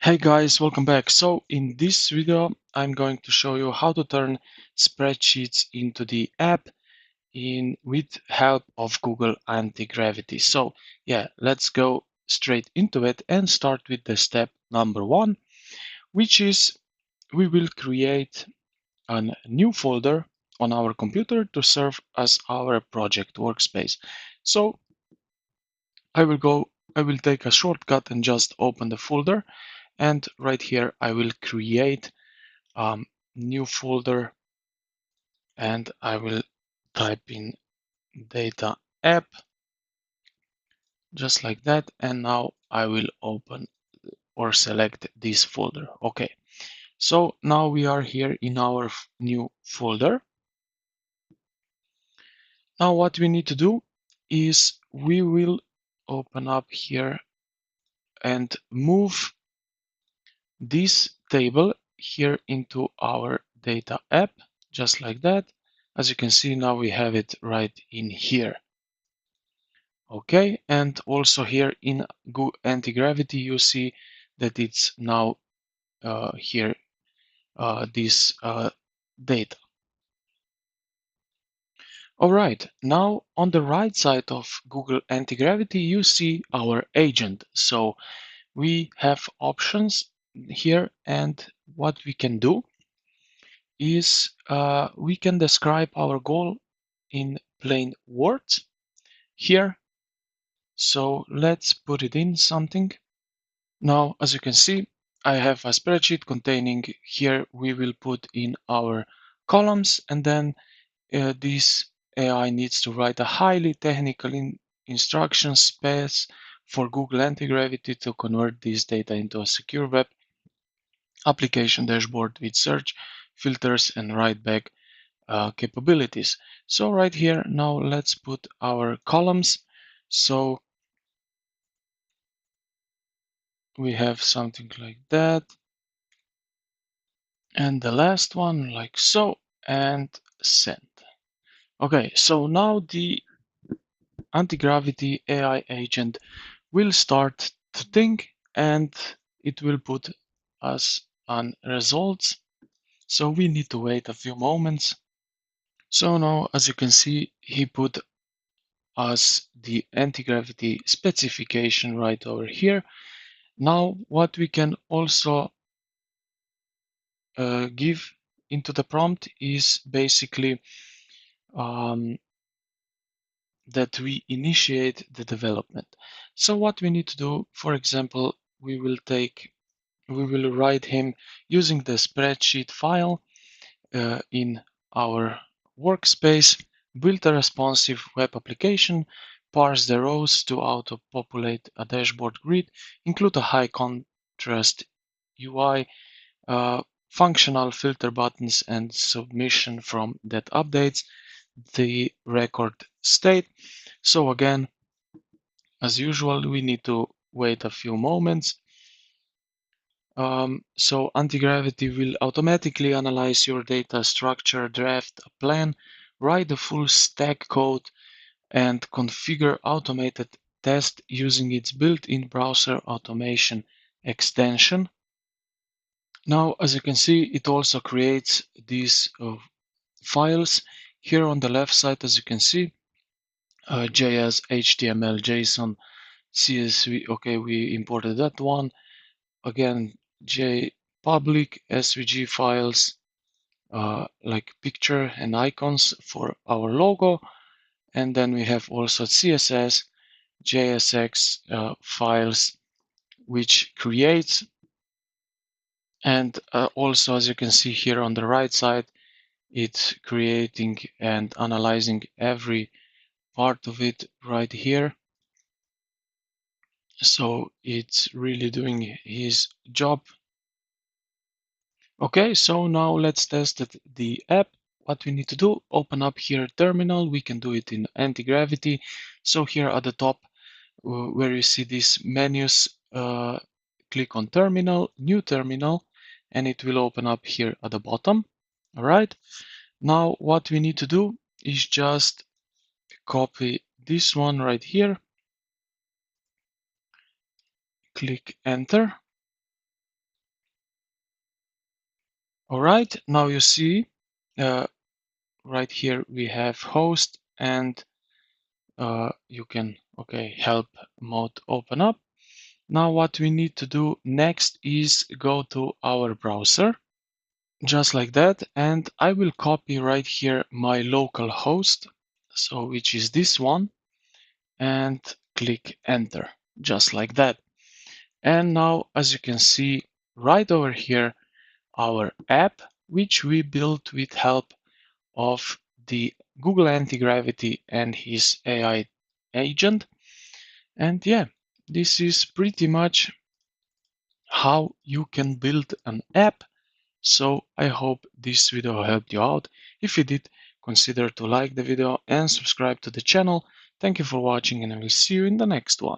Hey guys, welcome back. So in this video, I'm going to show you how to turn spreadsheets into the app with help of Google Antigravity. So yeah, let's go straight into it and start with the step number one, which is we will create a new folder on our computer to serve as our project workspace. So I will take a shortcut and just open the folder, and right here I will create new folder, and I will type in data app just like that, and now I will open or select this folder. Okay, so now we are here in our new folder. Now what we need to do is we will open up here and move this table here into our data app just like that. As you can see, now we have it right in here. Okay, and also here in Google Antigravity, you see that it's now here this data. All right, now on the right side of Google Antigravity, you see our agent. So we have options here, and what we can do is we can describe our goal in plain words here. So let's put it in something. Now, as you can see, I have a spreadsheet containing here we will put in our columns, and then this AI needs to write a highly technical instruction space for Google Antigravity to convert this data into a secure web application dashboard with search, filters, and write back capabilities. So right here, now let's put our columns. So we have something like that. And the last one like so, and send. Okay, so now the anti-gravity AI agent will start to think, and it will put us on results. So we need to wait a few moments. So now, as you can see, he put us the anti-gravity specification right over here. Now, what we can also give into the prompt is basically that we initiate the development. So what we need to do, for example, we will write him using the spreadsheet file in our workspace, build a responsive web application, parse the rows to auto-populate a dashboard grid, include a high contrast UI, functional filter buttons, and submission from that updates the record state. So again, as usual, we need to wait a few moments. So anti-gravity will automatically analyze your data structure, draft a plan, write the full stack code, and configure automated tests using its built-in browser automation extension. Now, as you can see, it also creates these files. Here on the left side, as you can see, JS, HTML, JSON, CSV. Okay, we imported that one. Again, public SVG files, like picture and icons for our logo. And then we have also CSS, JSX files, which creates. And also, as you can see here on the right side, it's creating and analyzing every part of it right here. So it's really doing his job. Okay, so now let's test the app. What we need to do, open up here terminal. We can do it in anti-gravity. So here at the top, where you see these menus, click on terminal, new terminal, and it will open up here at the bottom. All right. Now what we need to do is just copy this one right here. Click enter. All right, now you see right here we have host, and you can, okay, help mode open up. Now what we need to do next is go to our browser, just like that, and I will copy right here my local host, so which is this one, and click enter, just like that. And now, as you can see right over here, our app, which we built with help of the Google Antigravity and his AI agent. And yeah, this is pretty much how you can build an app. So I hope this video helped you out. If you did, consider to like the video and subscribe to the channel. Thank you for watching, and I will see you in the next one.